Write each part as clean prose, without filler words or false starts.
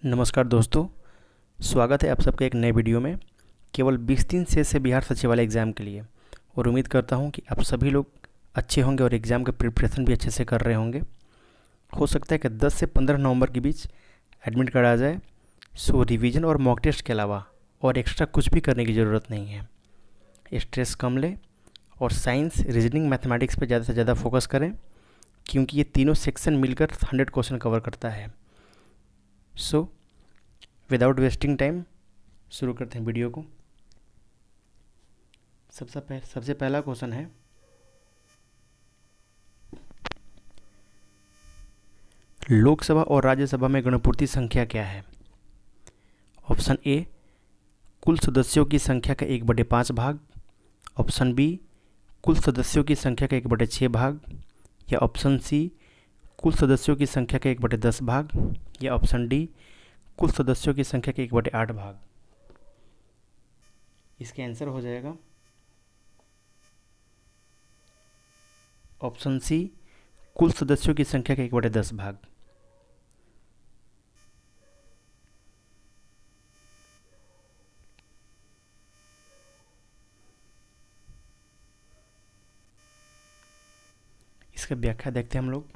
नमस्कार दोस्तों, स्वागत है आप सबके एक नए वीडियो में। केवल 20 दिन शेष है बिहार सचिवालय एग्ज़ाम के लिए और उम्मीद करता हूं कि आप सभी लोग अच्छे होंगे और एग्ज़ाम का प्रिपरेशन भी अच्छे से कर रहे होंगे। हो सकता है कि 10 से 15 नवंबर के बीच एडमिट कार्ड आ जाए। सो रिवीजन और मॉक टेस्ट के अलावा और एक्स्ट्रा कुछ भी करने की ज़रूरत नहीं है। स्ट्रेस कम लें और साइंस, रीजनिंग, मैथमेटिक्स पर ज़्यादा से ज़्यादा फोकस करें, क्योंकि ये तीनों सेक्शन मिलकर 100 क्वेश्चन कवर करता है। सो विदाउट वेस्टिंग टाइम शुरू करते हैं वीडियो को। सबसे पहला क्वेश्चन है, लोकसभा और राज्यसभा में गणपूर्ति संख्या क्या है? ऑप्शन ए, कुल सदस्यों की संख्या का 1/5 भाग। ऑप्शन बी, कुल सदस्यों की संख्या का 1/6 भाग। या ऑप्शन सी, कुल सदस्यों की संख्या का 1/10 भाग। या ऑप्शन डी, कुल सदस्यों की संख्या के 1/8 भाग। इसका आंसर हो जाएगा ऑप्शन सी, कुल सदस्यों की संख्या के 1/10 भाग। इसका व्याख्या देखते हैं हम लोग।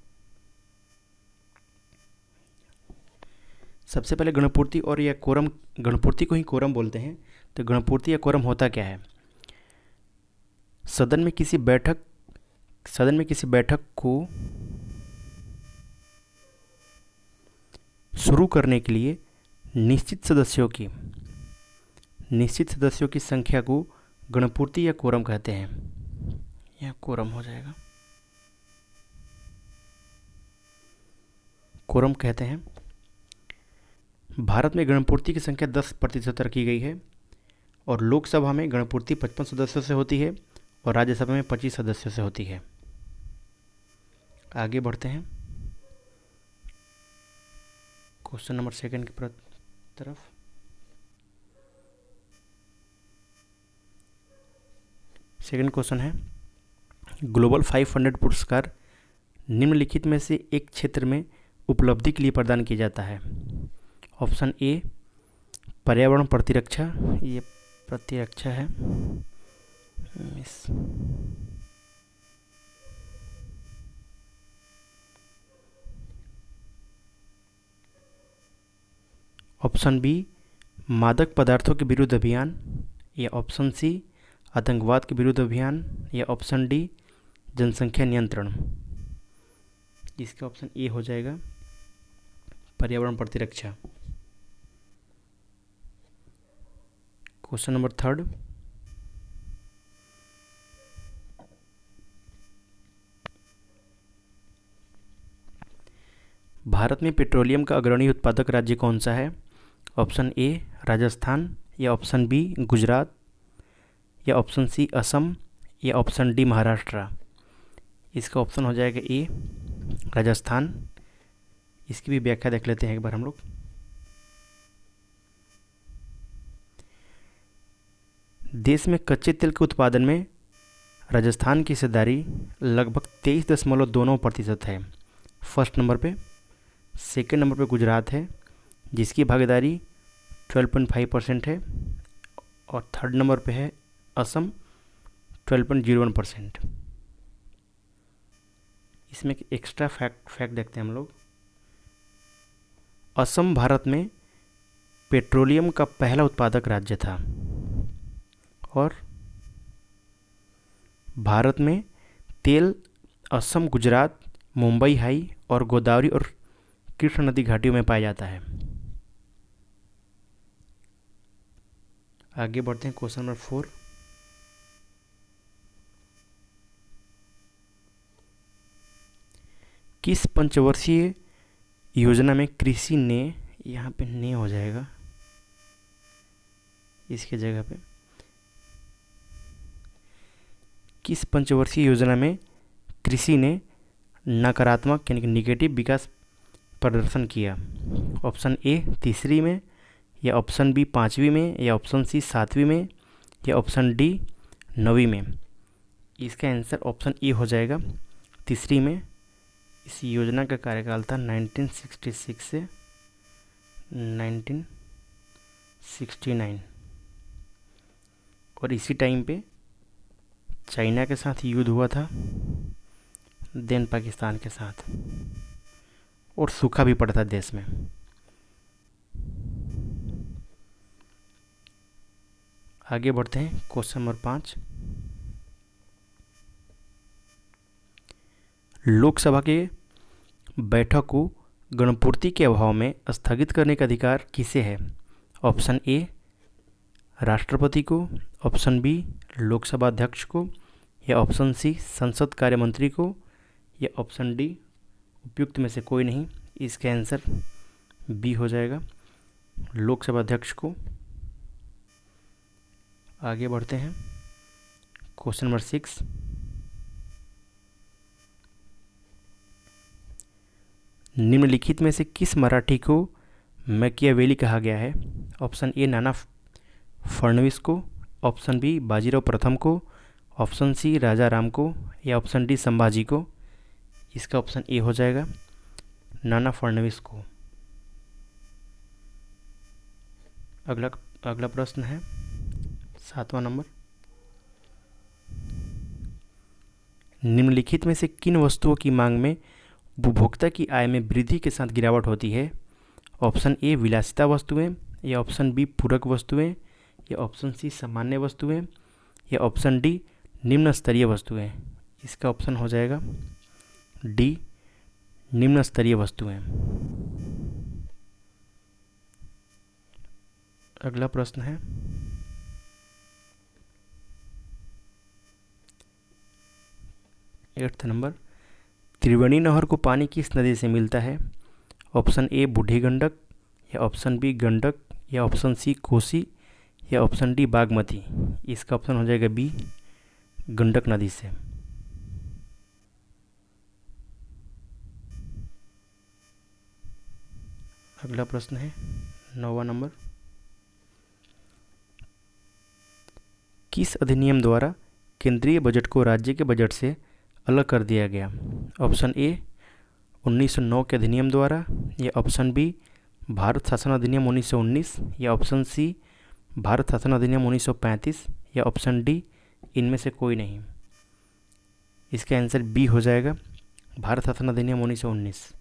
सबसे पहले गणपूर्ति और यह कोरम, गणपूर्ति को ही कोरम बोलते हैं। तो गणपूर्ति या कोरम होता क्या है? सदन में किसी बैठक को शुरू करने के लिए निश्चित सदस्यों की संख्या को गणपूर्ति या कोरम कहते हैं। यह कोरम हो जाएगा, कोरम कहते हैं। भारत में गणपूर्ति की संख्या 10% रखी गई है और लोकसभा में गणपूर्ति 55 सदस्यों से होती है और राज्यसभा में 25 सदस्यों से होती है। आगे बढ़ते हैं क्वेश्चन नंबर 2 की तरफ। सेकंड क्वेश्चन है, ग्लोबल 500 पुरस्कार निम्नलिखित में से एक क्षेत्र में उपलब्धि के लिए प्रदान किया जाता है। ऑप्शन ए, पर्यावरण प्रतिरक्षा, ये प्रतिरक्षा है। ऑप्शन बी, मादक पदार्थों के विरुद्ध अभियान। या ऑप्शन सी, आतंकवाद के विरुद्ध अभियान। या ऑप्शन डी, जनसंख्या नियंत्रण। इसका ऑप्शन ए हो जाएगा पर्यावरण प्रतिरक्षा। क्वेश्चन नंबर 3, भारत में पेट्रोलियम का अग्रणी उत्पादक राज्य कौन सा है? ऑप्शन ए, राजस्थान। या ऑप्शन बी, गुजरात। या ऑप्शन सी, असम। या ऑप्शन डी, महाराष्ट्र। इसका ऑप्शन हो जाएगा ए, राजस्थान। इसकी भी व्याख्या देख लेते हैं एक बार हम लोग। देश में कच्चे तेल के उत्पादन में राजस्थान की हिस्सेदारी लगभग 23.29% है, फर्स्ट नंबर पे। सेकंड नंबर पे गुजरात है, जिसकी भागीदारी 12.5% है। और थर्ड नंबर पे है असम, 12.01%। इसमें एक एक्स्ट्रा फैक्ट देखते हैं हम लोग। असम भारत में पेट्रोलियम का पहला उत्पादक राज्य था और भारत में तेल असम, गुजरात, मुंबई हाई और गोदावरी और कृष्ण नदी घाटियों में पाया जाता है। आगे बढ़ते हैं क्वेश्चन नंबर 4। किस पंचवर्षीय योजना में कृषि ने, यहाँ पे ने हो जाएगा इसके जगह पे, किस पंचवर्षीय योजना में कृषि ने नकारात्मक यानी कि निगेटिव विकास प्रदर्शन किया? ऑप्शन ए, तीसरी में। या ऑप्शन बी, 5वीं में। या ऑप्शन सी, 7वीं में। या ऑप्शन डी, 9वीं में। इसका आंसर ऑप्शन ए हो जाएगा, तीसरी में। इस योजना का कार्यकाल था 1966 से 1969। और इसी टाइम पे चाइना के साथ युद्ध हुआ था, देन पाकिस्तान के साथ, और सूखा भी पड़ा था देश में। आगे बढ़ते हैं क्वेश्चन नंबर 5। लोकसभा के बैठक को गणपूर्ति के अभाव में स्थगित करने का अधिकार किसे है? ऑप्शन ए राष्ट्रपति को, ऑप्शन बी लोकसभा अध्यक्ष को, या ऑप्शन सी संसद कार्य मंत्री को, या ऑप्शन डी उपयुक्त में से कोई नहीं। इसका आंसर बी हो जाएगा, लोकसभा अध्यक्ष को। आगे बढ़ते हैं क्वेश्चन नंबर 6। निम्नलिखित में से किस मराठी को मैकियावेली कहा गया है? ऑप्शन ए नाना फडणवीस को, ऑप्शन बी बाजीराव प्रथम को, ऑप्शन सी राजा राम को, या ऑप्शन डी संभाजी को। इसका ऑप्शन ए हो जाएगा, नाना फडणवीस को। अगला प्रश्न है 7वां नंबर। निम्नलिखित में से किन वस्तुओं की मांग में उपभोक्ता की आय में वृद्धि के साथ गिरावट होती है? ऑप्शन ए विलासिता वस्तुएं, या ऑप्शन बी पूरक वस्तुएं, या ऑप्शन सी सामान्य वस्तुएं, या ऑप्शन डी निम्न स्तरीय वस्तुएं। इसका ऑप्शन हो जाएगा डी निम्न स्तरीय वस्तुएं। अगला प्रश्न है 8वां नंबर। त्रिवेणी नहर को पानी किस नदी से मिलता है? ऑप्शन ए बूढ़ी गंडक, या ऑप्शन बी गंडक, या ऑप्शन सी कोसी, या ऑप्शन डी बागमती। इसका ऑप्शन हो जाएगा बी गंडक नदी से। अगला प्रश्न है 9वां नंबर। किस अधिनियम द्वारा केंद्रीय बजट को राज्य के बजट से अलग कर दिया गया? ऑप्शन ए 1909 के अधिनियम द्वारा, या ऑप्शन बी भारत शासन अधिनियम 1919, या ऑप्शन सी भारत शासन अधिनियम 1935, या ऑप्शन डी इनमें से कोई नहीं। इसका आंसर बी हो जाएगा, भारत शासन अधिनियम 1919।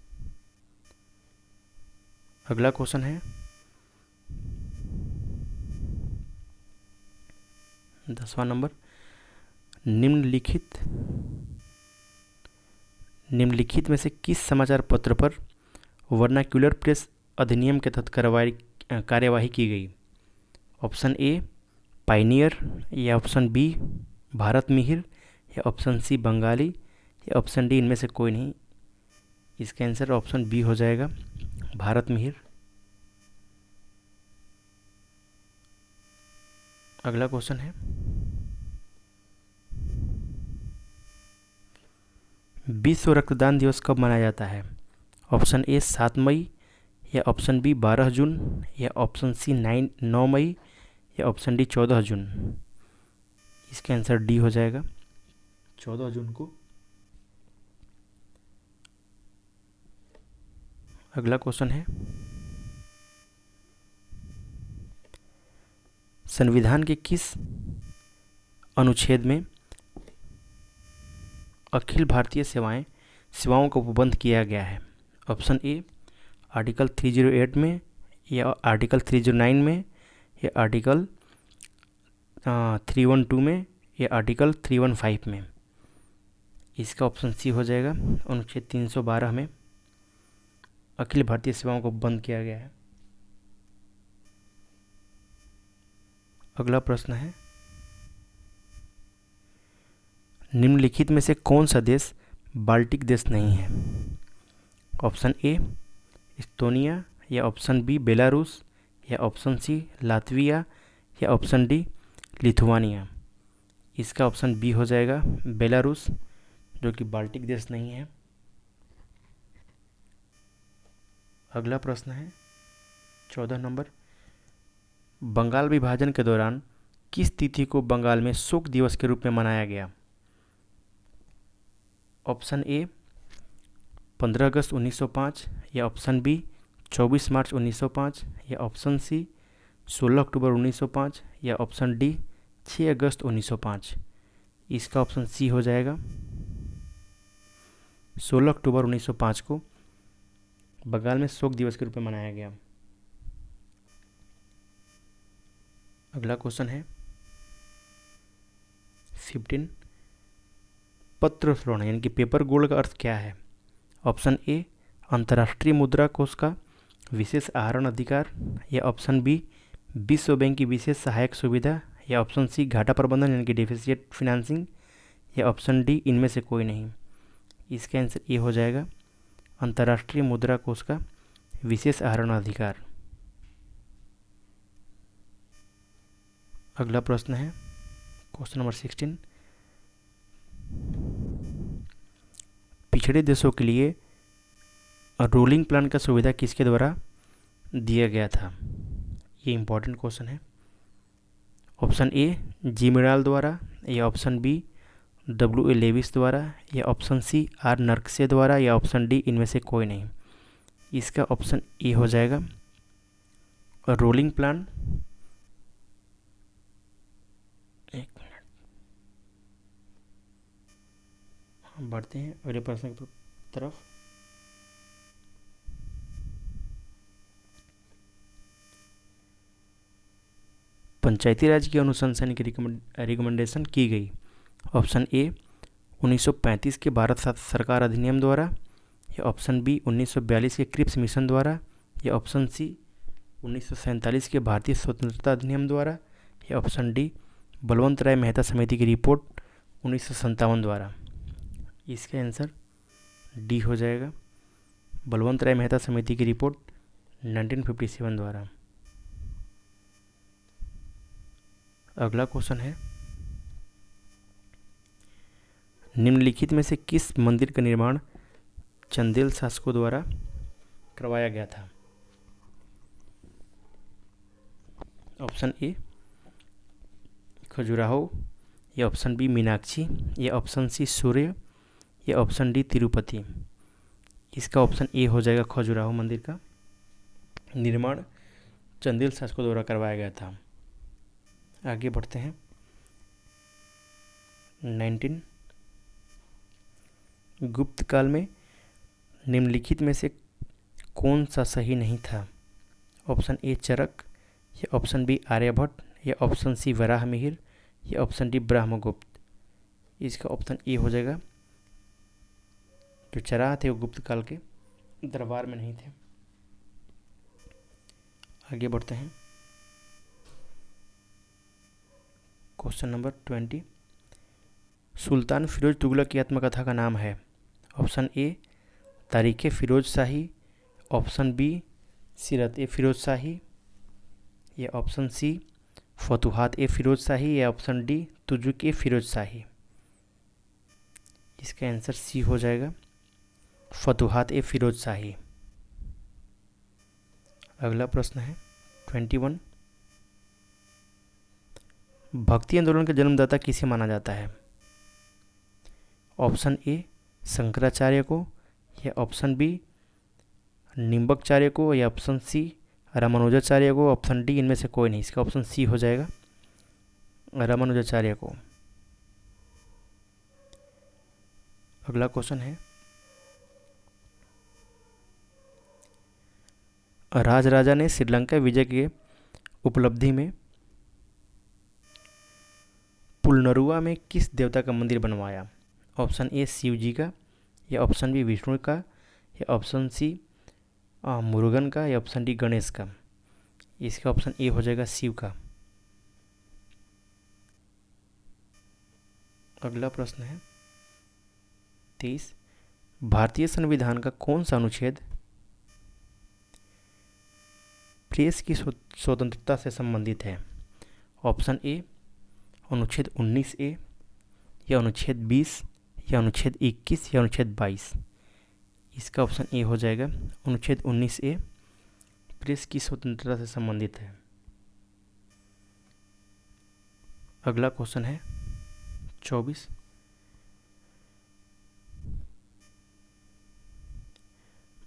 अगला क्वेश्चन है 10वां नंबर। निम्नलिखित में से किस समाचार पत्र पर वर्नाक्यूलर प्रेस अधिनियम के तहत कार्यवाही की गई? ऑप्शन ए पायनियर, या ऑप्शन बी भारत मिहिर, या ऑप्शन सी बंगाली, या ऑप्शन डी इनमें से कोई नहीं। इसका आंसर ऑप्शन बी हो जाएगा, भारत मिहिर। अगला क्वेश्चन है विश्व रक्तदान दिवस कब मनाया जाता है? ऑप्शन ए 7 मई, या ऑप्शन बी 12 जून, या ऑप्शन सी 9 मई, या ऑप्शन डी 14 जून। इसका आंसर डी हो जाएगा, 14 जून को। अगला क्वेश्चन है संविधान के किस अनुच्छेद में अखिल भारतीय सेवाओं को उपबंध किया गया है? ऑप्शन ए आर्टिकल 308 में, या आर्टिकल 309 में, या आर्टिकल 312 में, या आर्टिकल 315 में। इसका ऑप्शन सी हो जाएगा, अनुच्छेद 312 में अखिल भारतीय सेवाओं को बंद किया गया है। अगला प्रश्न है निम्नलिखित में से कौन सा देश बाल्टिक देश नहीं है? ऑप्शन ए इस्टोनिया, या ऑप्शन बी बेलारूस, या ऑप्शन सी लातविया, या ऑप्शन डी लिथुआनिया। इसका ऑप्शन बी हो जाएगा, बेलारूस, जो कि बाल्टिक देश नहीं है। अगला प्रश्न है 14 नंबर। बंगाल विभाजन के दौरान किस तिथि को बंगाल में शोक दिवस के रूप में मनाया गया? ऑप्शन ए 15 अगस्त 1905, या ऑप्शन बी 24 मार्च 1905 या ऑप्शन सी 16 अक्टूबर 1905 या ऑप्शन डी 6 अगस्त 1905। इसका ऑप्शन सी हो जाएगा 16 अक्टूबर 1905 को बंगाल में शोक दिवस के रूप में मनाया गया। अगला क्वेश्चन है 15 पत्र उत्तोलन यानी कि पेपर गोल्ड का अर्थ क्या है। ऑप्शन ए अंतर्राष्ट्रीय मुद्रा कोष का विशेष आहरण अधिकार या ऑप्शन बी विश्व बैंक की विशेष सहायक सुविधा या ऑप्शन सी घाटा प्रबंधन यानी कि डेफिसिट फिनेंसिंग या ऑप्शन डी इनमें से कोई नहीं। इसका आंसर ए हो जाएगा अंतर्राष्ट्रीय मुद्रा कोष का विशेष आहरण अधिकार। अगला प्रश्न है क्वेश्चन नंबर 16 पिछड़े देशों के लिए रोलिंग प्लान का सुविधा किसके द्वारा दिया गया था। ये इंपॉर्टेंट क्वेश्चन है। ऑप्शन ए जिमिराल द्वारा या ऑप्शन बी W.A. लेविस द्वारा या ऑप्शन सी आर नर्कसे द्वारा या ऑप्शन डी इनमें से कोई नहीं। इसका ऑप्शन ए हो जाएगा रोलिंग प्लान। एक मिनट, हम बढ़ते हैं अगले प्रश्न की तरफ। पंचायती राज की अनुशंसा की रिकमेंडेशन की गई। ऑप्शन ए 1935 के भारत सरकार अधिनियम द्वारा या ऑप्शन बी 1942 के क्रिप्स मिशन द्वारा या ऑप्शन सी 1947 के भारतीय स्वतंत्रता अधिनियम द्वारा या ऑप्शन डी बलवंत राय मेहता समिति की रिपोर्ट 1957 द्वारा। इसका आंसर डी हो जाएगा बलवंत राय मेहता समिति की रिपोर्ट 1957 द्वारा। अगला क्वेश्चन है निम्नलिखित में से किस मंदिर का निर्माण चंदेल शासकों द्वारा करवाया गया था। ऑप्शन ए खजुराहो या ऑप्शन बी मीनाक्षी या ऑप्शन सी सूर्य या ऑप्शन डी तिरुपति। इसका ऑप्शन ए हो जाएगा खजुराहो मंदिर का निर्माण चंदेल शासकों द्वारा करवाया गया था। आगे बढ़ते हैं 19 गुप्त काल में निम्नलिखित में से कौन सा सही नहीं था। ऑप्शन ए चरक या ऑप्शन बी आर्यभट्ट या ऑप्शन सी वराहमिहिर या ऑप्शन डी ब्रह्मगुप्त। इसका ऑप्शन ए हो जाएगा जो चराह थे वो गुप्त काल के दरबार में नहीं थे। आगे बढ़ते हैं क्वेश्चन नंबर 20 सुल्तान फिरोज तुगलक की आत्मकथा का नाम है। ऑप्शन ए तारीख़ फिरोज शाही, ऑप्शन बी सीरत ए फिरोज शाही या ऑप्शन सी फतुहात ए फिरोज शाही या ऑप्शन डी तुजुक ए फिरोज शाही। इसका आंसर सी हो जाएगा फतुहात ए फिरोज शाही। अगला प्रश्न है 21 भक्ति आंदोलन का जन्मदाता किसे माना जाता है। ऑप्शन ए शंकराचार्य को या ऑप्शन बी निम्बकचार्य को या ऑप्शन सी रामानुजाचार्य को, ऑप्शन डी इनमें से कोई नहीं। इसका ऑप्शन सी हो जाएगा रामानुजाचार्य को। अगला क्वेश्चन है राजराजा ने श्रीलंका विजय के उपलब्धि में पुलनरुआ में किस देवता का मंदिर बनवाया। ऑप्शन ए शिव जी का या ऑप्शन बी विष्णु का या ऑप्शन सी मुरुगन का या ऑप्शन डी गणेश का। इसका ऑप्शन ए हो जाएगा शिव का। अगला प्रश्न है 23 भारतीय संविधान का कौन सा अनुच्छेद प्रेस की स्वतंत्रता से संबंधित है। ऑप्शन ए अनुच्छेद 19A या अनुच्छेद 20 या अनुच्छेद 21 या अनुच्छेद 22। इसका ऑप्शन ए हो जाएगा अनुच्छेद 19A प्रेस की स्वतंत्रता से संबंधित है। अगला क्वेश्चन है 24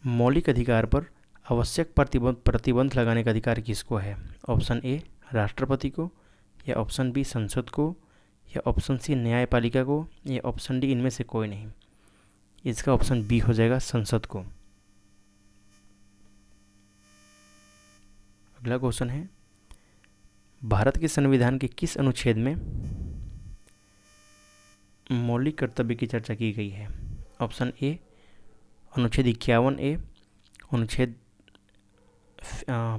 मौलिक अधिकार पर आवश्यक प्रतिबंध लगाने का अधिकार किसको है? ऑप्शन ए राष्ट्रपति को, या ऑप्शन बी संसद को, या ऑप्शन सी न्यायपालिका को, या ऑप्शन डी इनमें से कोई नहीं। इसका ऑप्शन बी हो जाएगा संसद को। अगला क्वेश्चन है, भारत के संविधान के किस अनुच्छेद में मौलिक कर्तव्य की चर्चा की गई है? ऑप्शन ए अनुच्छेद 51A, अनुच्छेद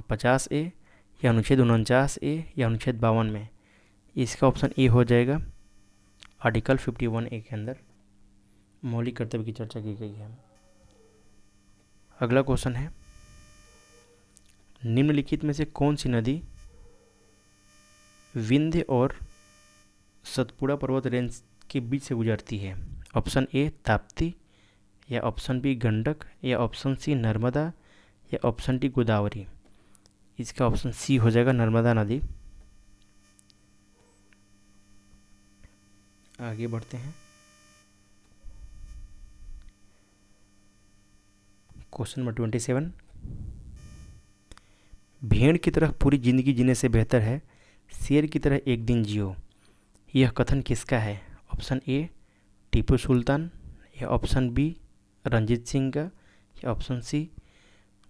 50A, या अनुच्छेद 49A, या अनुच्छेद 52 में। इसका ऑप्शन ए हो जाएगा आर्टिकल 51A के अंदर मौलिक कर्तव्य की चर्चा की गई है। अगला क्वेश्चन है, निम्नलिखित में से कौन सी नदी विंध्य और सतपुड़ा पर्वत रेंज के बीच से गुजरती है? ऑप्शन ए ताप्ती, या ऑप्शन बी गंडक, या ऑप्शन सी नर्मदा, या ऑप्शन डी गोदावरी। इसका ऑप्शन सी हो जाएगा नर्मदा नदी। आगे बढ़ते हैं। क्वेश्चन नंबर 27, भेड़ की तरह पूरी जिंदगी जीने से बेहतर है शेर की तरह एक दिन जियो। यह कथन किसका है? ऑप्शन ए टीपू सुल्तान, या ऑप्शन बी रंजीत सिंह का, या ऑप्शन सी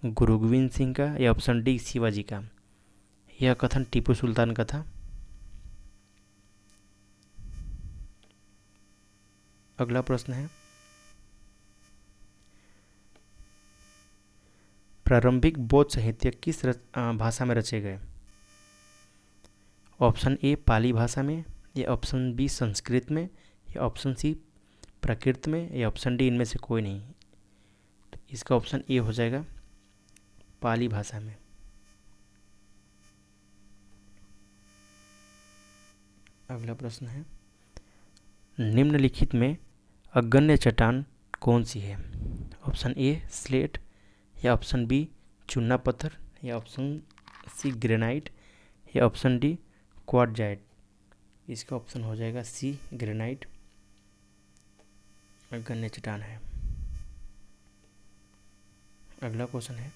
गुरु गोविंद सिंह का, या ऑप्शन डी शिवाजी का। यह कथन टीपू सुल्तान का था। अगला प्रश्न है, प्रारंभिक बौद्ध साहित्य किस भाषा में रचे गए? ऑप्शन ए पाली भाषा में, या ऑप्शन बी संस्कृत में, या ऑप्शन सी प्राकृत में, या ऑप्शन डी इनमें से कोई नहीं। तो इसका ऑप्शन ए हो जाएगा पाली भाषा में। अगला प्रश्न है, निम्नलिखित में अग्न्य चट्टान कौन सी है? ऑप्शन ए स्लेट, या ऑप्शन बी चूना पत्थर, या ऑप्शन सी ग्रेनाइट, या ऑप्शन डी क्वार्टजाइट। इसका ऑप्शन हो जाएगा सी ग्रेनाइट अग्न्य चट्टान है। अगला क्वेश्चन है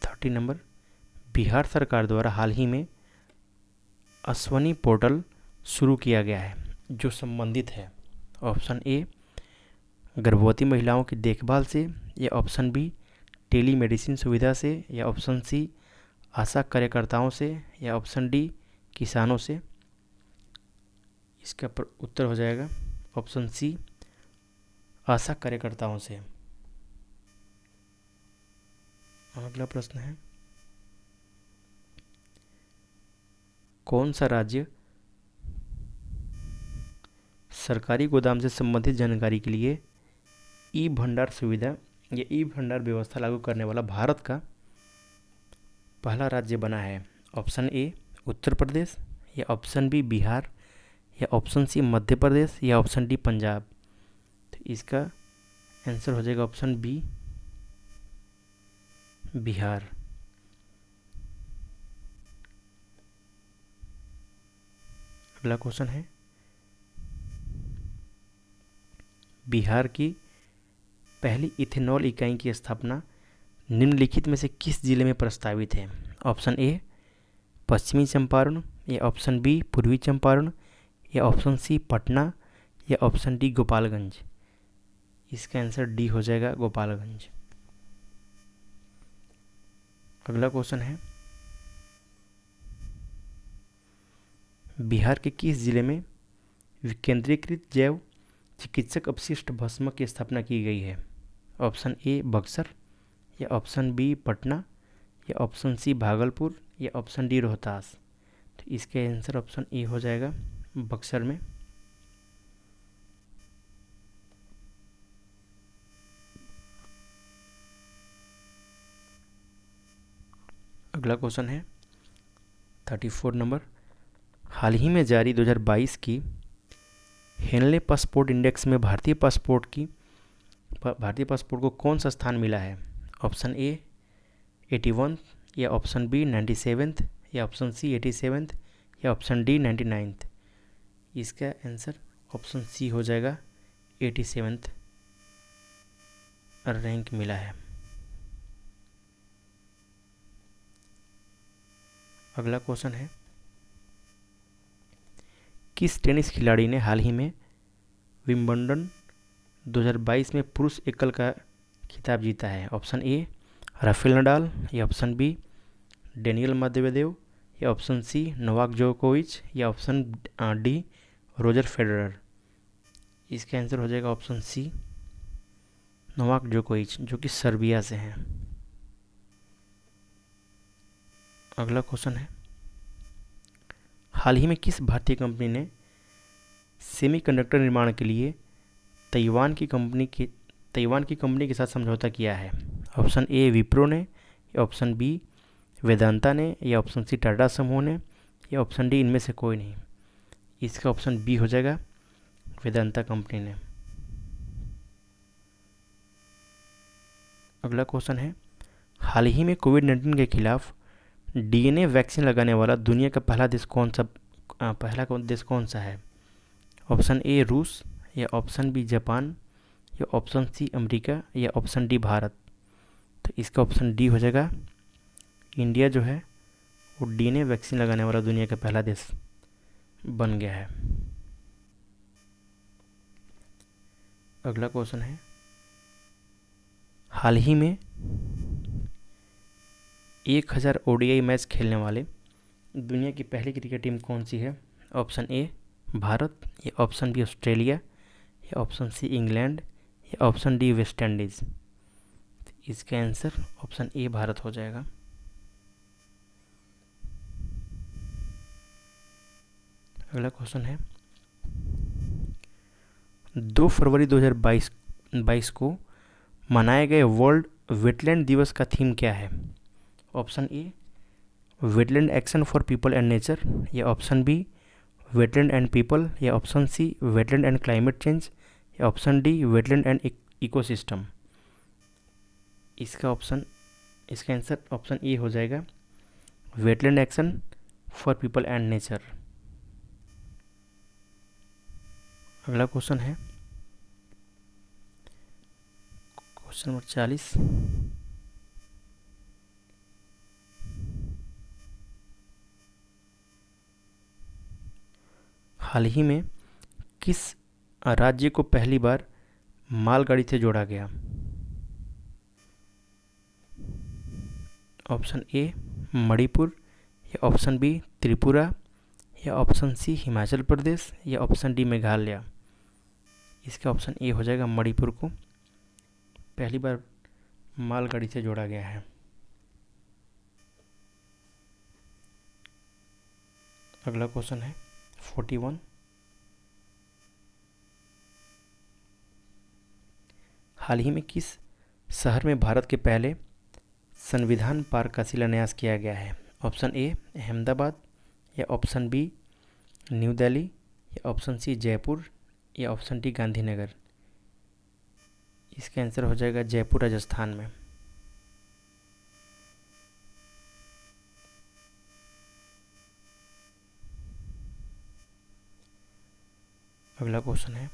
30 नंबर, बिहार सरकार द्वारा हाल ही में अश्वनी पोर्टल शुरू किया गया है जो संबंधित है। ऑप्शन ए गर्भवती महिलाओं की देखभाल से, या ऑप्शन बी टेली मेडिसिन सुविधा से, या ऑप्शन सी आशा कार्यकर्ताओं से, या ऑप्शन डी किसानों से। इसका उत्तर हो जाएगा ऑप्शन सी आशा कार्यकर्ताओं से। अगला प्रश्न है, कौन सा राज्य सरकारी गोदाम से संबंधित जानकारी के लिए ई भंडार सुविधा या ई भंडार व्यवस्था लागू करने वाला भारत का पहला राज्य बना है? ऑप्शन ए उत्तर प्रदेश, या ऑप्शन बी बिहार, या ऑप्शन सी मध्य प्रदेश, या ऑप्शन डी पंजाब। तो इसका आंसर हो जाएगा ऑप्शन बी बिहार। अगला क्वेश्चन है, बिहार की पहली इथेनॉल इकाई की स्थापना निम्नलिखित में से किस जिले में प्रस्तावित है? ऑप्शन ए पश्चिमी चंपारण, या ऑप्शन बी पूर्वी चंपारण, या ऑप्शन सी पटना, या ऑप्शन डी गोपालगंज। इसका आंसर डी हो जाएगा गोपालगंज। अगला क्वेश्चन है, बिहार के किस जिले में विकेंद्रीकृत जैव चिकित्सक अपशिष्ट भस्म की स्थापना की गई है? ऑप्शन ए बक्सर, या ऑप्शन बी पटना, या ऑप्शन सी भागलपुर, या ऑप्शन डी रोहतास। तो इसका आंसर ऑप्शन ए हो जाएगा बक्सर में। अगला क्वेश्चन है 34 नंबर, हाल ही में जारी 2022 की हेनले पासपोर्ट इंडेक्स में भारतीय पासपोर्ट को कौन सा स्थान मिला है? ऑप्शन ए 81, या ऑप्शन बी 97, या ऑप्शन सी 87, या ऑप्शन डी 99। इसका आंसर ऑप्शन सी हो जाएगा 87। रैंक मिला है। अगला क्वेश्चन है, किस टेनिस खिलाड़ी ने हाल ही में विंबलडन 2022 में पुरुष एकल का खिताब जीता है? ऑप्शन ए राफेल नडाल, या ऑप्शन बी डेनियल मेदवेदेव, या ऑप्शन सी नोवाक जोकोविच, या ऑप्शन डी रोजर फेडरर। इसका आंसर हो जाएगा ऑप्शन सी नोवाक जोकोविच, जो कि सर्बिया से हैं। अगला क्वेश्चन है, हाल ही में किस भारतीय कंपनी ने सेमीकंडक्टर निर्माण के लिए ताइवान की कंपनी के साथ समझौता किया है? ऑप्शन ए विप्रो ने, या ऑप्शन बी वेदांता ने, या ऑप्शन सी टाटा समूह ने, या ऑप्शन डी इनमें से कोई नहीं। इसका ऑप्शन बी हो जाएगा वेदांता कंपनी ने। अगला क्वेश्चन है, हाल ही में कोविड-19 के खिलाफ डीएनए वैक्सीन लगाने वाला दुनिया का पहला देश कौन सा है? ऑप्शन ए रूस, या ऑप्शन बी जापान, या ऑप्शन सी अमेरिका, या ऑप्शन डी भारत। तो इसका ऑप्शन डी हो जाएगा इंडिया, जो है वो डीएनए वैक्सीन लगाने वाला दुनिया का पहला देश बन गया है। अगला क्वेश्चन है, हाल ही में 1000 ओडीआई मैच खेलने वाले दुनिया की पहली क्रिकेट टीम कौन सी है? ऑप्शन ए भारत, या ऑप्शन बी ऑस्ट्रेलिया, या ऑप्शन सी इंग्लैंड, या ऑप्शन डी वेस्ट इंडीज़। इसका आंसर ऑप्शन ए भारत हो जाएगा। अगला क्वेश्चन है, 2 फरवरी 2022 को मनाए गए वर्ल्ड वेटलैंड दिवस का थीम क्या है? Option A wetland action for people and nature, या option B wetland and people, या option C wetland and climate change, या option D wetland and ecosystem. इसका आंसर ऑप्शन ए हो जाएगा wetland action for people and nature. अगला question है question number 40, हाल ही में किस राज्य को पहली बार मालगाड़ी से जोड़ा गया? ऑप्शन ए मणिपुर, या ऑप्शन बी त्रिपुरा, या ऑप्शन सी हिमाचल प्रदेश, या ऑप्शन डी मेघालय। इसका ऑप्शन ए हो जाएगा मणिपुर को पहली बार मालगाड़ी से जोड़ा गया है। अगला क्वेश्चन है 41, हाल ही में किस शहर में भारत के पहले संविधान पार्क का शिलान्यास किया गया है? ऑप्शन ए अहमदाबाद, या ऑप्शन बी न्यू दिल्ली, या ऑप्शन सी जयपुर, या ऑप्शन डी गांधीनगर। इसका आंसर हो जाएगा जयपुर राजस्थान में। अगला क्वेश्चन है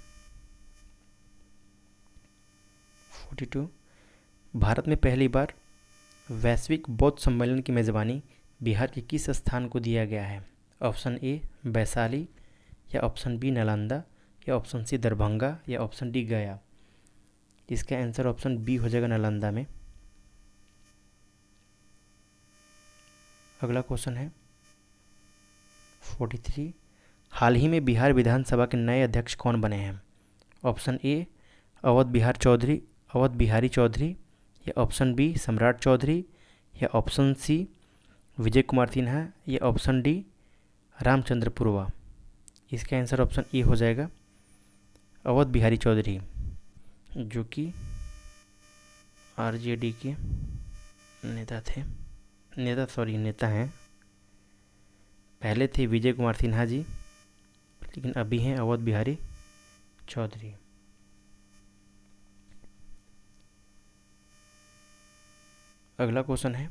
42, भारत में पहली बार वैश्विक बौद्ध सम्मेलन की मेज़बानी बिहार के किस स्थान को दिया गया है? ऑप्शन ए वैशाली, या ऑप्शन बी नालंदा, या ऑप्शन सी दरभंगा, या ऑप्शन डी गया। इसका आंसर ऑप्शन बी हो जाएगा नालंदा में। अगला क्वेश्चन है 43, हाल ही में बिहार विधानसभा के नए अध्यक्ष कौन बने हैं? ऑप्शन ए अवध बिहारी चौधरी, या ऑप्शन बी सम्राट चौधरी, या ऑप्शन सी विजय कुमार सिन्हा, या ऑप्शन डी रामचंद्र पुरवा। इसका आंसर ऑप्शन ए हो जाएगा अवध बिहारी चौधरी, जो कि आरजेडी के नेता हैं। पहले थे विजय कुमार सिन्हा जी, लेकिन अभी हैं अवध बिहारी चौधरी। अगला क्वेश्चन है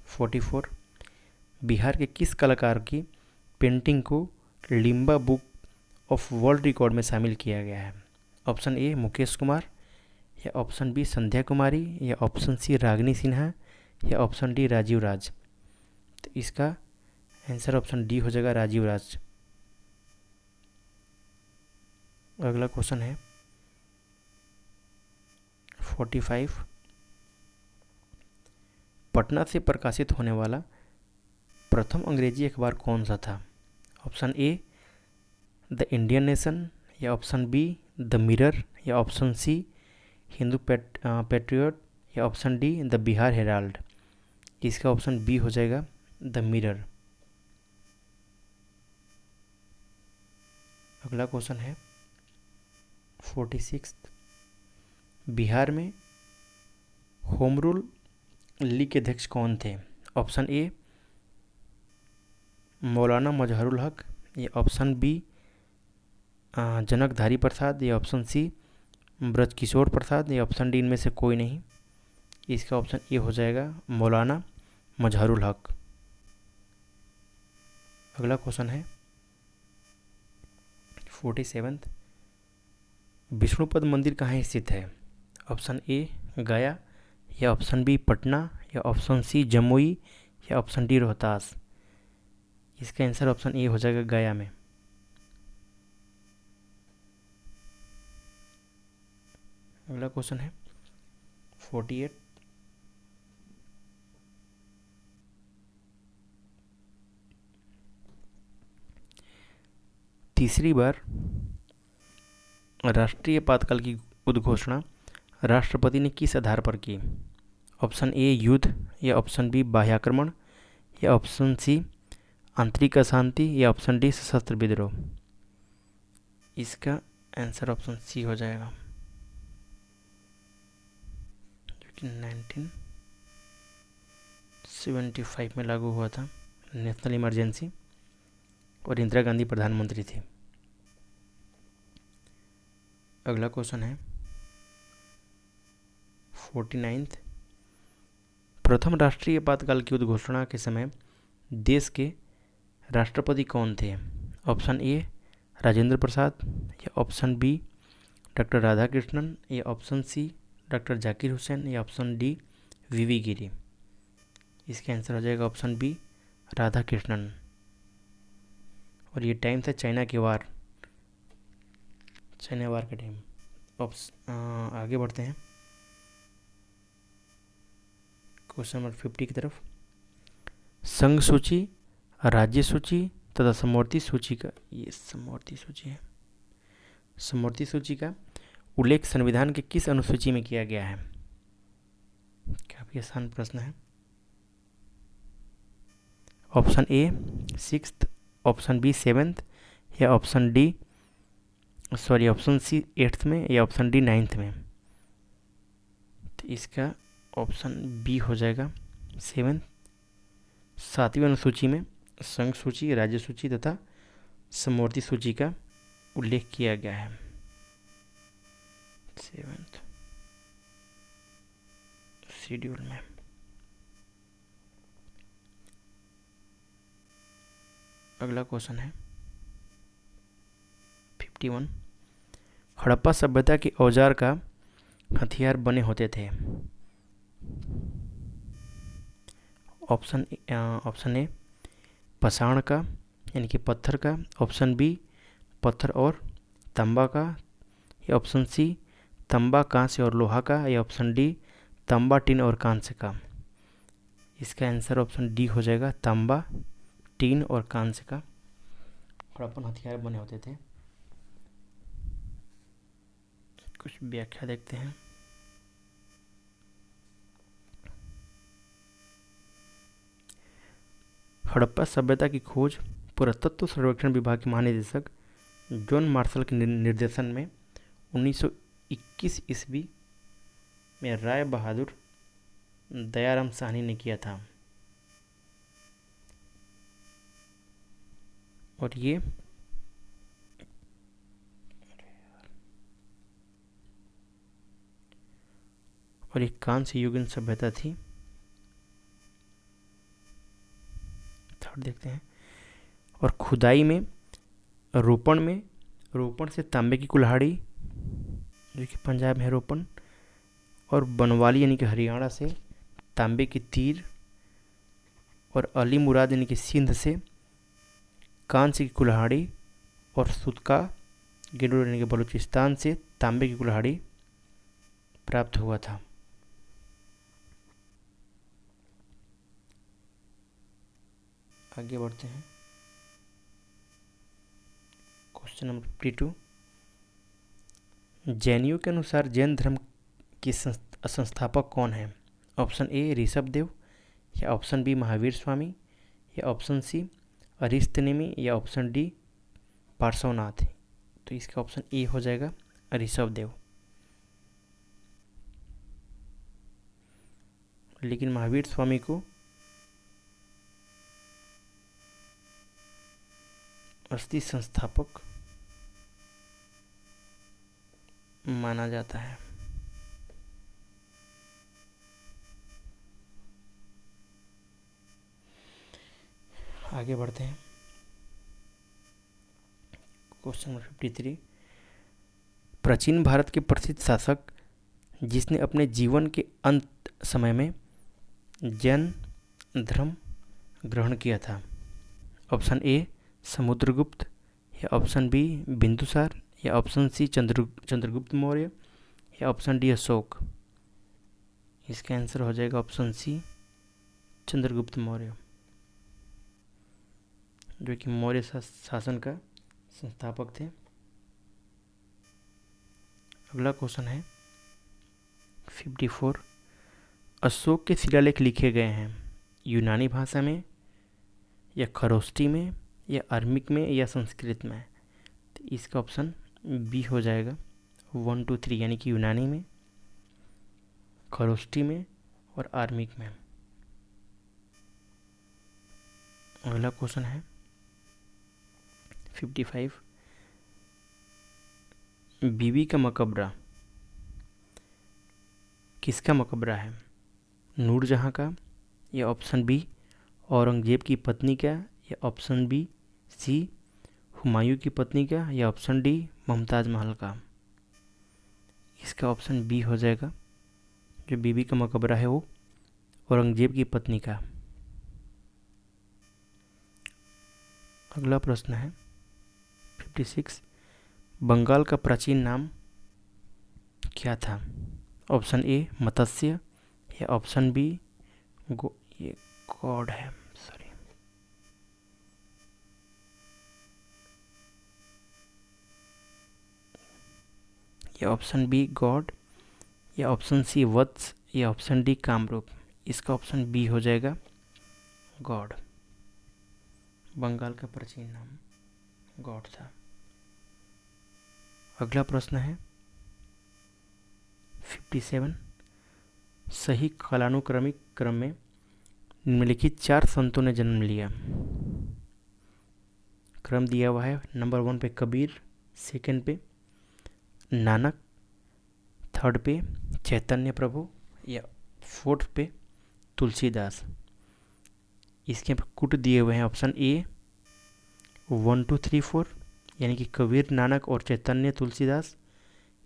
44, बिहार के किस कलाकार की पेंटिंग को Limba book of world record में शामिल किया गया है? ऑप्शन ए मुकेश कुमार, या ऑप्शन बी संध्या कुमारी, या ऑप्शन सी रागिनी सिन्हा, या ऑप्शन डी राजीव राज। तो इसका आंसर ऑप्शन डी हो जाएगा, राजीव राज। अगला क्वेश्चन है 45। पटना से प्रकाशित होने वाला प्रथम अंग्रेजी अखबार कौन सा था? Option A the Indian nation, या ऑप्शन बी द मिरर, या ऑप्शन सी हिंदू पैट्रियट, या option D the Bihar Herald. इसका ऑप्शन बी हो जाएगा, द मिरर। अगला क्वेश्चन है 46। बिहार में होम रूल लीग के अध्यक्ष कौन थे? ऑप्शन ए मौलाना मजहरुल हक, या ऑप्शन बी जनकधारी प्रसाद, या ऑप्शन सी ब्रजकिशोर प्रसाद, या ऑप्शन डी इनमें से कोई नहीं। इसका ऑप्शन ए हो जाएगा, मौलाना मजहरुल हक। अगला क्वेश्चन है 47। विष्णुपद मंदिर कहाँ स्थित है? ऑप्शन ए गया, या ऑप्शन बी पटना, या ऑप्शन सी जमुई, या ऑप्शन डी रोहतास। इसका आंसर ऑप्शन ए हो जाएगा, गया में। अगला क्वेश्चन है 48। तीसरी बार राष्ट्रीय आपातकाल की उद्घोषणा राष्ट्रपति ने किस आधार पर की? ऑप्शन ए युद्ध, या ऑप्शन बी बाह्याक्रमण, या ऑप्शन सी आंतरिक अशांति, या ऑप्शन डी सशस्त्र विद्रोह। इसका आंसर ऑप्शन सी हो जाएगा, जो कि 1975 में लागू हुआ था, नेशनल इमरजेंसी, और इंदिरा गांधी प्रधानमंत्री थी। अगला क्वेश्चन है 49। प्रथम राष्ट्रीय आपातकाल की उद्घोषणा के समय देश के राष्ट्रपति कौन थे? ऑप्शन ए राजेंद्र प्रसाद, या ऑप्शन बी डॉक्टर राधाकृष्णन, या option C doctor Zakir Hussain, या ऑप्शन डी वीवी गिरी। इसका आंसर हो जाएगा ऑप्शन बी राधाकृष्णन। और ये टाइम था चाइना के वार, चाइना वार का टाइम। आगे बढ़ते हैं क्वेश्चन नंबर 50 की तरफ। संघ सूची, राज्य सूची तथा समवर्ती सूची का, ये समवर्ती सूची है, समवर्ती सूची का उल्लेख संविधान के किस अनुसूची में किया गया है? काफी आसान प्रश्न है। ऑप्शन ए 6th, ऑप्शन बी 7th, या option D option C 8th में, या ऑप्शन डी 9th में। तो इसका ऑप्शन बी हो जाएगा 7th। 7वीं अनुसूची में संघ सूची, राज्य सूची तथा समवर्ती सूची का उल्लेख किया गया है। 7th शेड्यूल में। अगला क्वेश्चन है 51। हड़प्पा सभ्यता के औजार का हथियार बने होते थे? ऑप्शन ए पाषाण का, यानी कि पत्थर का, ऑप्शन बी पत्थर और तांबा का, या ऑप्शन सी तांबा, कांस्य और लोहा का, या ऑप्शन डी तांबा, टीन और कांस्य का। इसका आंसर ऑप्शन डी हो जाएगा, तांबा, टीन और कांस्य का हड़प्पन हथियार बने होते थे। कुछ व्याख्या देखते हैं। हड़प्पा सभ्यता की खोज पुरातत्व सर्वेक्षण विभाग के महानिदेशक जॉन मार्शल के निर्देशन में 1921 ईस्वी में राय बहादुर दयाराम साहनी ने किया था। और ये एक कांस्य युगीन सभ्यता थी। थर्ड देखते हैं। और खुदाई में रोपण से तांबे की कुल्हाड़ी, जो कि पंजाब में रोपण, और बनवाली यानी कि हरियाणा से तांबे की तीर, और अली मुराद यानी कि सिंध से कांस्य की कुल्हाड़ी, और सुतका गिरोह यानी कि बलूचिस्तान से तांबे की कुल्हाड़ी प्राप्त हुआ था। आगे बढ़ते हैं। क्वेश्चन नंबर 52, जैनियों के अनुसार जैन धर्म के संस्थापक कौन है? ऑप्शन ए ऋषभ देव, या ऑप्शन बी महावीर स्वामी, या ऑप्शन सी अरिस्तनेमी, या ऑप्शन डी पार्श्वनाथ। तो इसका ऑप्शन ए हो जाएगा ऋषभ देव। लेकिन महावीर स्वामी को असली संस्थापक माना जाता है। आगे बढ़ते हैं। क्वेश्चन नंबर 53, प्राचीन भारत के प्रसिद्ध शासक जिसने अपने जीवन के अंत समय में जैन धर्म ग्रहण किया था? ऑप्शन ए समुद्रगुप्त, या ऑप्शन बी बिंदुसार, या ऑप्शन सी चंद्रगुप्त मौर्य, या ऑप्शन डी अशोक। इसका आंसर हो जाएगा ऑप्शन सी चंद्रगुप्त मौर्य, जो कि मौर्य शासन का संस्थापक थे। अगला क्वेश्चन है 54, अशोक के शिलालेख लिखे गए हैं यूनानी भाषा में, या खरोष्टी में, या आर्मिक में, या संस्कृत में? तो इसका ऑप्शन बी हो जाएगा 1 2 3, यानी कि यूनानी में, खरोष्टी में और आर्मिक में। अगला क्वेश्चन है 55, बीबी का मकबरा किसका मकबरा है? नूरजहाँ का, या ऑप्शन बी औरंगजेब की पत्नी का, या ऑप्शन बी सी हुमायूं की पत्नी का, या ऑप्शन डी मुमताज महल का? इसका ऑप्शन बी हो जाएगा, जो बीबी का मकबरा है वो औरंगजेब की पत्नी का। अगला प्रश्न है 56, बंगाल का प्राचीन नाम क्या था? ऑप्शन ए मत्स्य, या ऑप्शन बी ये गॉड है, सॉरी, या ऑप्शन बी गॉड, या ऑप्शन सी वत्स, या ऑप्शन डी कामरूप। इसका ऑप्शन बी हो जाएगा गॉड। बंगाल का प्राचीन नाम गॉड था। अगला प्रश्न है 57, सही कालानुक्रमिक क्रम में निम्नलिखित 4 संतों ने जन्म लिया। क्रम दिया हुआ है, नंबर 1 पे कबीर, सेकंड पे नानक, थर्ड पे चैतन्य प्रभु, या फोर्थ पे तुलसीदास। इसके कुट दिए हुए हैं ऑप्शन ए 1 2 3 4, यानी कि कबीर, नानक और चैतन्य तुलसीदास।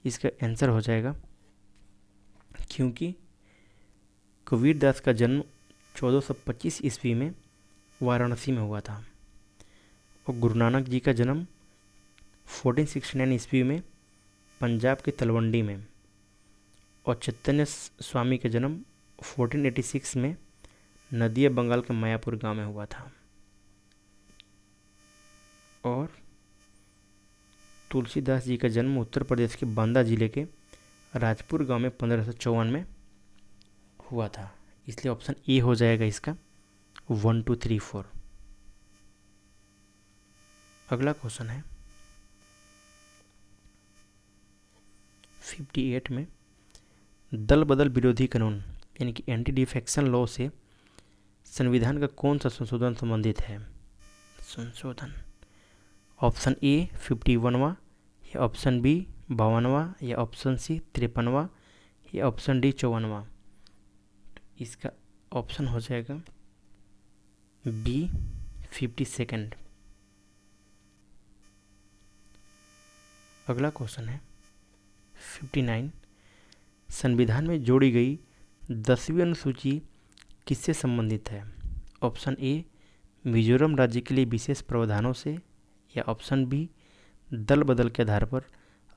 इसका आंसर हो जाएगा, क्योंकि कबीर दास का जन्म 1425 ईस्वी में वाराणसी में हुआ था, और गुरु नानक जी का जन्म 1469 ईस्वी में पंजाब के तलवंडी में, और चैतन्य स्वामी का जन्म 1486 में नदिया बंगाल के मायापुर गांव में हुआ था, और तुलसीदास जी का जन्म उत्तर प्रदेश के बांदा जिले के राजपुर गांव में 1554 में हुआ था। इसलिए ऑप्शन ए हो जाएगा इसका 1 2 3 4। अगला क्वेश्चन है 58 में, दल बदल विरोधी कानून यानी कि एंटी डिफेक्शन लॉ से संविधान का कौन सा संशोधन संबंधित है? संशोधन ऑप्शन ए 51वां, या ऑप्शन बी 52वां, या ऑप्शन सी 53वां, या ऑप्शन डी 54वां। इसका ऑप्शन हो जाएगा बी 52nd। अगला क्वेश्चन है 59, संविधान में जोड़ी गई 10वीं अनुसूची किससे संबंधित है? ऑप्शन ए मिजोरम राज्य के लिए विशेष प्रावधानों से, या ऑप्शन बी दल बदल के आधार पर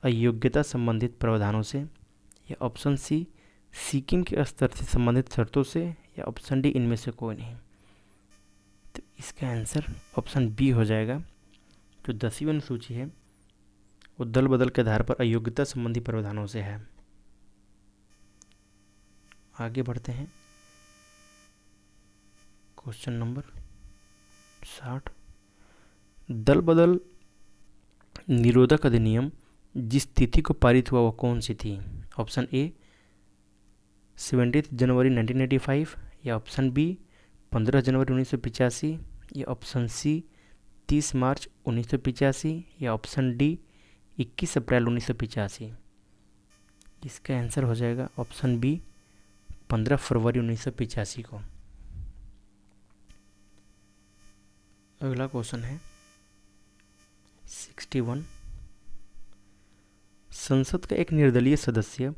अयोग्यता संबंधित प्रावधानों से, या ऑप्शन सी सिक्किम के स्तर से संबंधित शर्तों से, या ऑप्शन डी इनमें से कोई नहीं। तो इसका आंसर ऑप्शन बी हो जाएगा। जो 10वीं अनुसूची है वो दल बदल के आधार पर अयोग्यता संबंधी प्रावधानों से है। आगे बढ़ते हैं। Question number 60। दल बदल निरोधक अधिनियम जिस तिथि को पारित हुआ वो कौन सी थी? ऑप्शन ए 17 जनवरी 1985, या ऑप्शन बी 15 जनवरी 1985, या ऑप्शन सी 30 मार्च 1985, या ऑप्शन डी 21 अप्रैल 1985। इसका आंसर हो जाएगा ऑप्शन बी 15 फरवरी 1985 को। अगला क्वेश्चन है 61। संसद का एक निर्दलीय सदस्य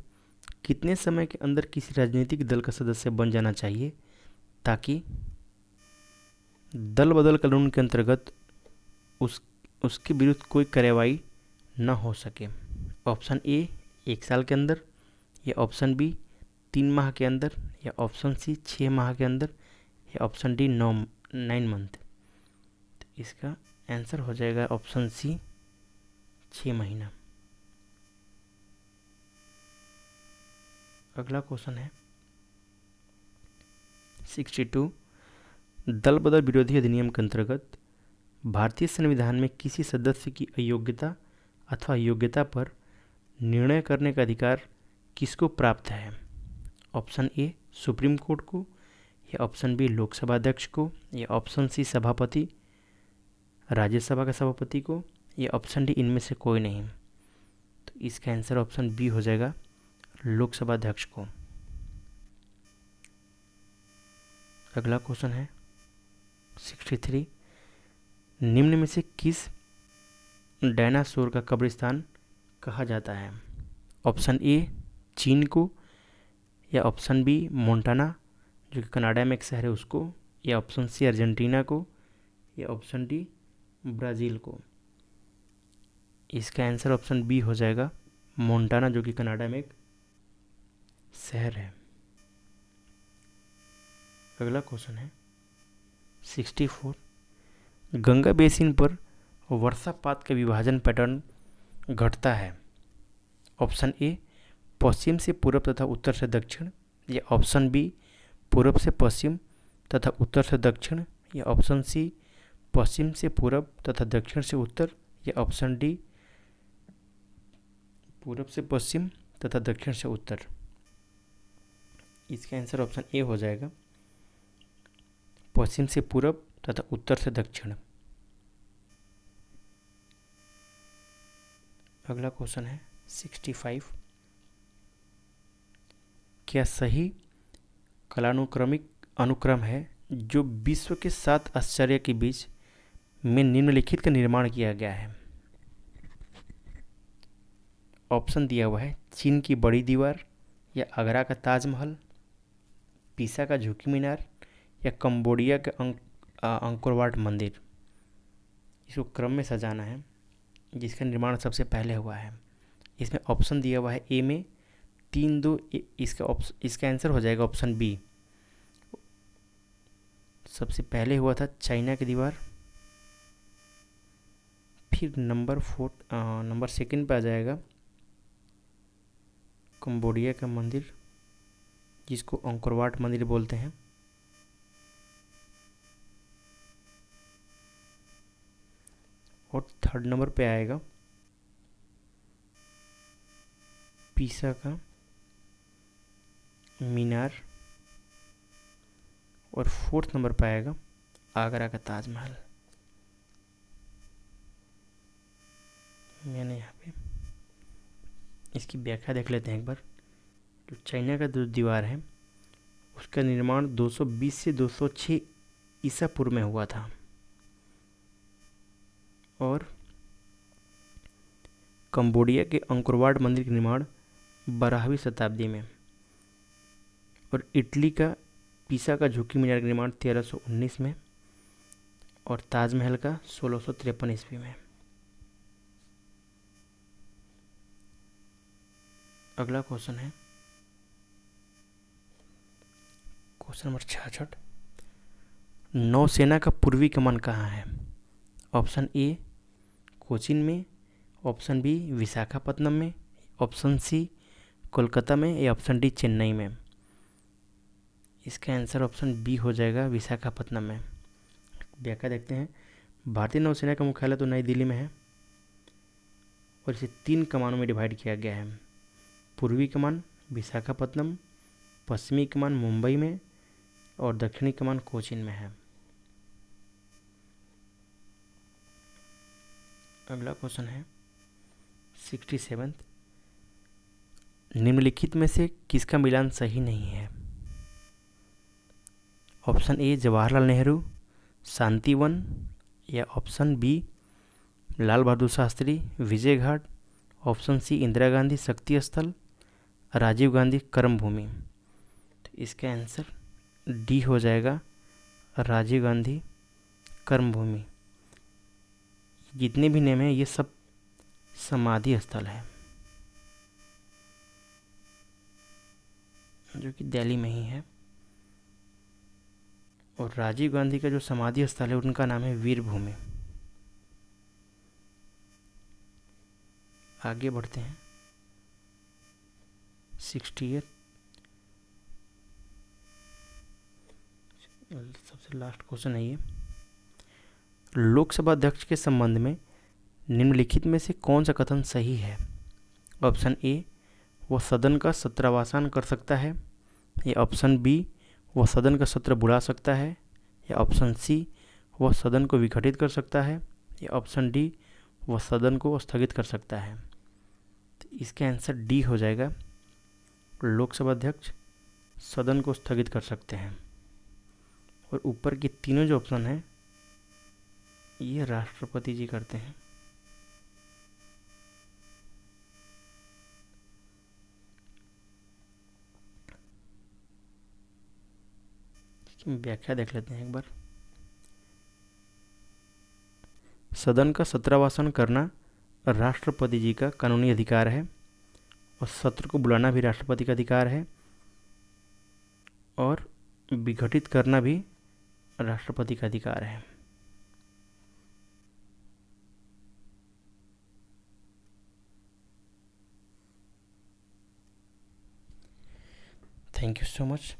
कितने समय के अंदर किसी राजनीतिक दल का सदस्य बन जाना चाहिए ताकि दल बदल कानून के अंतर्गत उसके विरुद्ध कोई कार्रवाई न हो सके? ऑप्शन ए 1 साल के अंदर, या ऑप्शन बी 3 माह के अंदर, या ऑप्शन सी 6 माह के अंदर, या ऑप्शन डी 9 मंथ। तो इसका आंसर हो जाएगा ऑप्शन सी 6 महीना। अगला क्वेश्चन है 62। दल बदल विरोधी अधिनियम के अंतर्गत भारतीय संविधान में किसी सदस्य की अयोग्यता अथवा योग्यता पर निर्णय करने का अधिकार किसको प्राप्त है? ऑप्शन ए सुप्रीम कोर्ट को, या ऑप्शन बी लोकसभा अध्यक्ष को, या ऑप्शन सी सभापति राज्यसभा के सभापति को, या ऑप्शन डी इनमें से कोई नहीं। तो इसका आंसर ऑप्शन बी हो जाएगा लोकसभा अध्यक्ष को। अगला क्वेश्चन है 63। निम्न में से किस डायनासोर का कब्रिस्तान कहा जाता है? ऑप्शन ए चीन को, या ऑप्शन बी मोंटाना जो कि कनाडा में एक शहर है उसको, या ऑप्शन सी अर्जेंटीना को, या ऑप्शन डी ब्राज़ील को। इसका आंसर ऑप्शन बी हो जाएगा मोंटाना जो कि कनाडा में एक शहर है। अगला क्वेश्चन है 64। गंगा बेसिन पर वर्षापात का विभाजन पैटर्न घटता है? ऑप्शन ए पश्चिम से पूर्व तथा उत्तर से दक्षिण, या ऑप्शन बी पूर्व से पश्चिम तथा उत्तर से दक्षिण, या ऑप्शन सी पश्चिम से पूर्व तथा दक्षिण से उत्तर, या ऑप्शन डी पूर्व से पश्चिम तथा दक्षिण से उत्तर। इसका आंसर ऑप्शन ए हो जाएगा पश्चिम से पूर्व तथा उत्तर से दक्षिण। अगला क्वेश्चन है 65। क्या सही कालानुक्रमिक अनुक्रम है जो विश्व के 7 आश्चर्य के बीच में निम्नलिखित का निर्माण किया गया है? ऑप्शन दिया हुआ है चीन की बड़ी दीवार, या आगरा का ताजमहल, पीसा का झुकी मीनार, या कंबोडिया के अंकोर वाट मंदिर। इसको क्रम में सजाना है जिसका निर्माण सबसे पहले हुआ है। इसमें ऑप्शन दिया हुआ है ए में 3, 2। इसका आंसर हो जाएगा ऑप्शन बी। सबसे पहले हुआ था चाइना की दीवार, फिर नंबर 2 पे आ जाएगा कंबोडिया का मंदिर जिसको अंकोर वाट मंदिर बोलते हैं, और 3rd नंबर पे आएगा पीसा का मीनार, और 4th नंबर पे आएगा आगरा का ताजमहल। मैंने यहाँ पे इसकी व्याख्या देख लेते हैं एक बार। जो चाइना का जो दीवार है उसका निर्माण 220 से 206 ईसा पूर्व में हुआ था, और कंबोडिया के अंकोर वाट मंदिर का निर्माण 12वीं शताब्दी में। और इटली का पीसा का झुकी मीनार का निर्माण 1319 में और ताजमहल का 1653 ईस्वी में। अगला क्वेश्चन है क्वेश्चन नंबर 66। नौसेना का पूर्वी कमान कहाँ है? ऑप्शन ए कोचीन में, ऑप्शन बी विशाखापत्तनम में, ऑप्शन सी कोलकाता में या ऑप्शन डी चेन्नई में। इसका आंसर ऑप्शन बी हो जाएगा विशाखापत्तनम में। व्याख्या देखते हैं। भारतीय नौसेना का मुख्यालय तो नई दिल्ली में है और इसे 3 कमानों में डिवाइड किया गया है। पूर्वी कमान विशाखापत्तनम, पश्चिमी कमान मुंबई में और दक्षिणी कमान कोचीन में है। अगला क्वेश्चन है 67। निम्नलिखित में से किसका मिलान सही नहीं है? ऑप्शन ए जवाहरलाल नेहरू शांतिवन या option B Lal Bahadur Shastri Vijay Ghat, option C Indira Gandhi शक्ति स्थल, राजीव गांधी कर्मभूमि। तो इसका आंसर डी हो जाएगा राजीव गांधी कर्मभूमि। जितने भी नेम हैं ये सब समाधि स्थल है जो कि दिल्ली में ही है। और राजीव गांधी का जो समाधि स्थल है उनका नाम है वीर भूमि। आगे बढ़ते हैं 68। सबसे लास्ट क्वेश्चन है ये। लोकसभा अध्यक्ष के संबंध में निम्नलिखित में से कौन सा कथन सही है? ऑप्शन ए वह सदन का सत्रावसान कर सकता है, या ऑप्शन बी वह सदन का सत्र बुला सकता है, या ऑप्शन सी वह सदन को विघटित कर सकता है, या ऑप्शन डी वह सदन को स्थगित कर सकता है। तो इसका आंसर डी हो जाएगा लोकसभा अध्यक्ष सदन को स्थगित कर सकते हैं। और ऊपर के तीनों जो ऑप्शन हैं ये राष्ट्रपति जी करते हैं। व्याख्या देख लेते हैं एक बार। सदन का सत्रावसान करना राष्ट्रपति जी का कानूनी अधिकार है और सत्र को बुलाना भी राष्ट्रपति का अधिकार है और विघटित करना भी राष्ट्रपति का अधिकार है। Thank you so much.